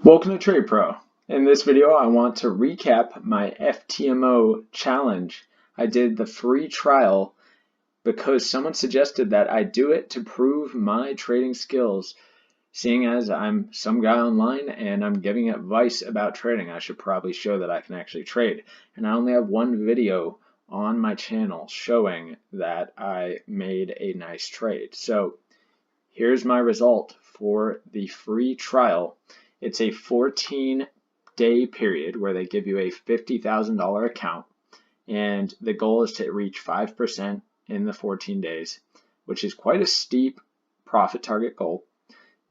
Welcome to Trade Pro. In this video, I want to recap my FTMO challenge. I did the free trial because someone suggested that I do it to prove my trading skills. Seeing as I'm some guy online and I'm giving advice about trading, I should probably show that I can actually trade. And I only have one video on my channel showing that I made a nice trade. So here's my result for the free trial. It's a 14-day period where they give you a $50,000 account, and the goal is to reach 5% in the 14 days, which is quite a steep profit target goal.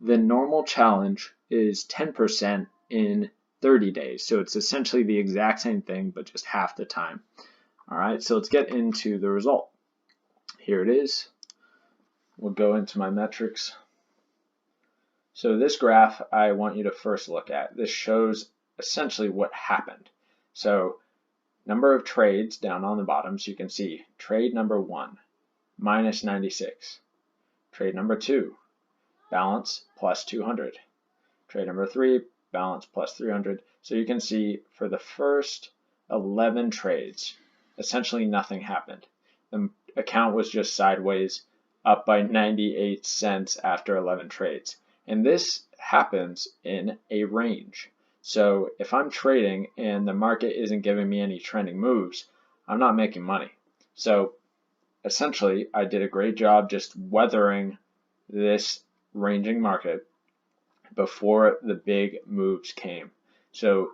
The normal challenge is 10% in 30 days, so it's essentially the exact same thing, but just half the time. All right, so let's get into the result. Here it is. We'll go into my metrics. So this graph I want you to first look at. This shows essentially what happened. So number of trades down on the bottom, so you can see trade number 1, minus 96. Trade number 2, balance plus 200. Trade number 3, balance plus 300. So you can see for the first 11 trades, essentially nothing happened. The account was just sideways, up by 98 cents after 11 trades. And this happens in a range. So if I'm trading and the market isn't giving me any trending moves, I'm not making money. So essentially, I did a great job just weathering this ranging market before the big moves came. So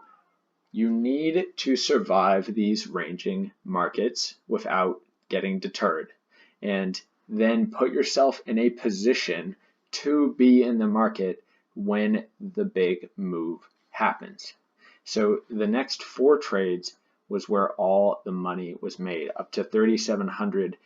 you need to survive these ranging markets without getting deterred, and then put yourself in a position to be in the market when the big move happens. So the next 4 trades was where all the money was made, up to 3,700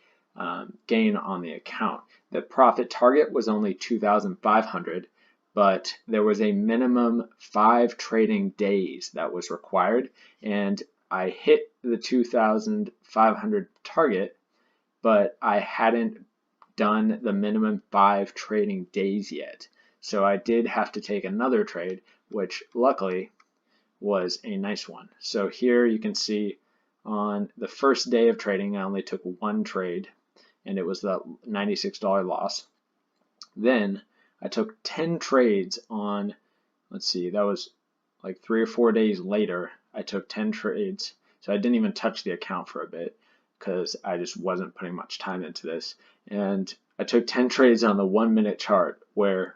gain on the account. The profit target was only 2,500, but there was a minimum 5 trading days that was required, and I hit the 2,500 target, but I hadn't done the minimum 5 trading days yet. So I did have to take another trade, which luckily was a nice one. So here you can see on the first day of trading, I only took 1 trade, and it was the $96 loss. Then I took 10 trades on, let's see, that was like 3 or 4 days later. I took 10 trades. So I didn't even touch the account for a bit because I just wasn't putting much time into this. And I took 10 trades on the 1-minute chart where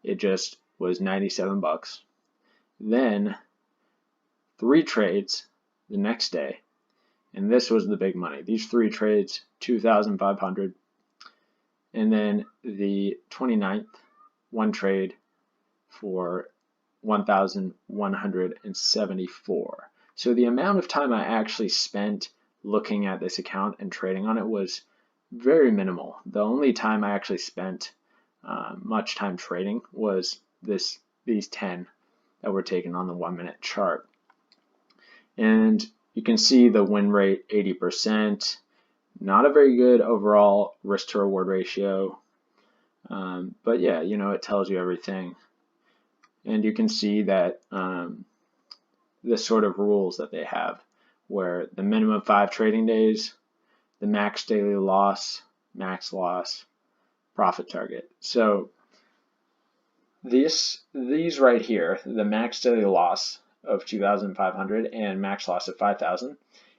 it just was 97 bucks. Then 3 trades the next day, and this was the big money. These 3 trades, 2,500. And then the 29th, 1 trade for 1,174. So the amount of time I actually spent looking at this account and trading on it was very minimal. The only time I actually spent much time trading was these 10 that were taken on the 1-minute chart. And you can see the win rate, 80%. Not a very good overall risk to reward ratio. But yeah, you know, it tells you everything. And you can see that the sort of rules that they have, where the minimum 5 trading days, the max daily loss, max loss, profit target. So these right here, the max daily loss of 2,500 and max loss of 5,000,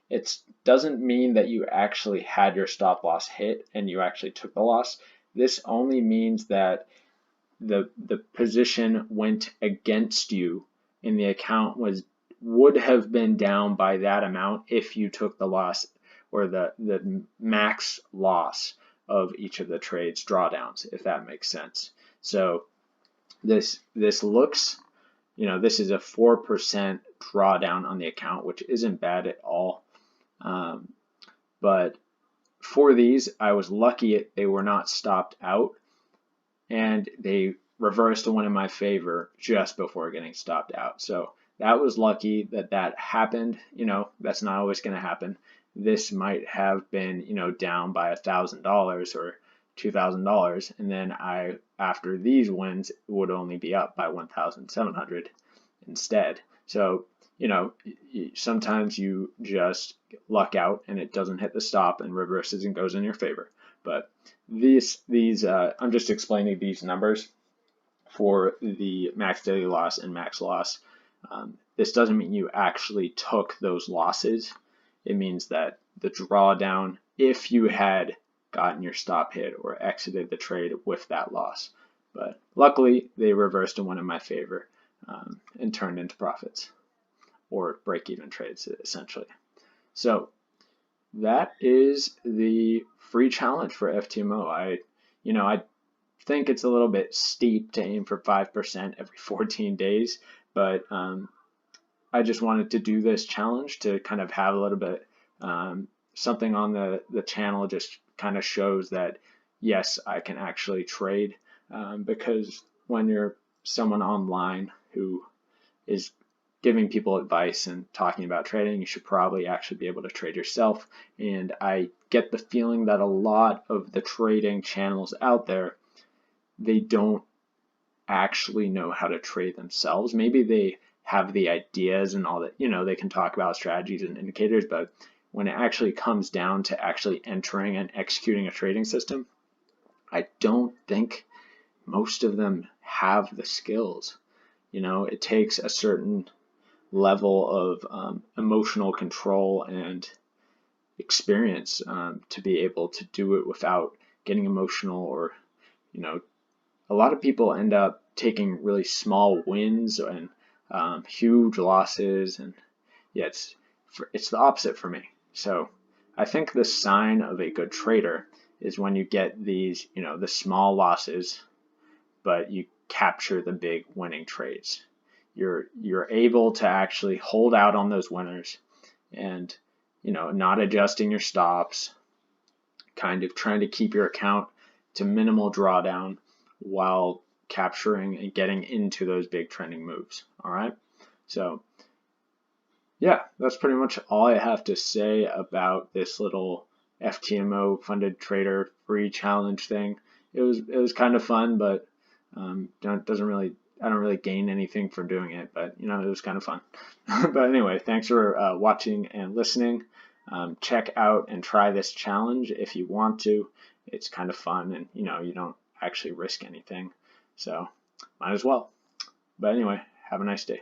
it doesn't mean that you actually had your stop loss hit and you actually took the loss. This only means that the position went against you and the account would have been down by that amount if you took the loss, or the max loss of each of the trades drawdowns, if that makes sense. So this looks, you know, this is a 4% drawdown on the account, which isn't bad at all. But for these, I was lucky they were not stopped out, and they reversed the one in my favor just before getting stopped out. So that was lucky that happened. You know, that's not always going to happen. This might have been, you know, down by $1,000 or $2,000, and then after these wins, it would only be up by 1,700. instead. So, sometimes you just luck out and it doesn't hit the stop and reverses and goes in your favor. But these I'm just explaining these numbers for the max daily loss and max loss. This doesn't mean you actually took those losses. It means that the drawdown, if you had gotten your stop hit or exited the trade with that loss. But luckily, they reversed and went in my favor and turned into profits or break-even trades, essentially. So that is the free challenge for FTMO. I think it's a little bit steep to aim for 5% every 14 days, but I just wanted to do this challenge to kind of have a little bit something on the channel, just kind of shows that yes, I can actually trade, because when you're someone online who is giving people advice and talking about trading, you should probably actually be able to trade yourself. And I get the feeling that a lot of the trading channels out there, they don't actually know how to trade themselves. Maybe they have the ideas and all that, they can talk about strategies and indicators, but when it actually comes down to actually entering and executing a trading system, I don't think most of them have the skills. It takes a certain level of emotional control and experience to be able to do it without getting emotional, or a lot of people end up taking really small wins and huge losses, and yeah, it's the opposite for me. So I think the sign of a good trader is when you get these, the small losses, but you capture the big winning trades. You're able to actually hold out on those winners, and not adjusting your stops, kind of trying to keep your account to minimal drawdown while capturing and getting into those big trending moves. All right. So yeah, that's pretty much all I have to say about this little FTMO funded trader free challenge thing. It was kind of fun, but I don't really gain anything from doing it, but it was kind of fun. But anyway, thanks for watching and listening. Check out and try this challenge if you want to. It's kind of fun, and you don't actually risk anything, so might as well. But anyway, have a nice day.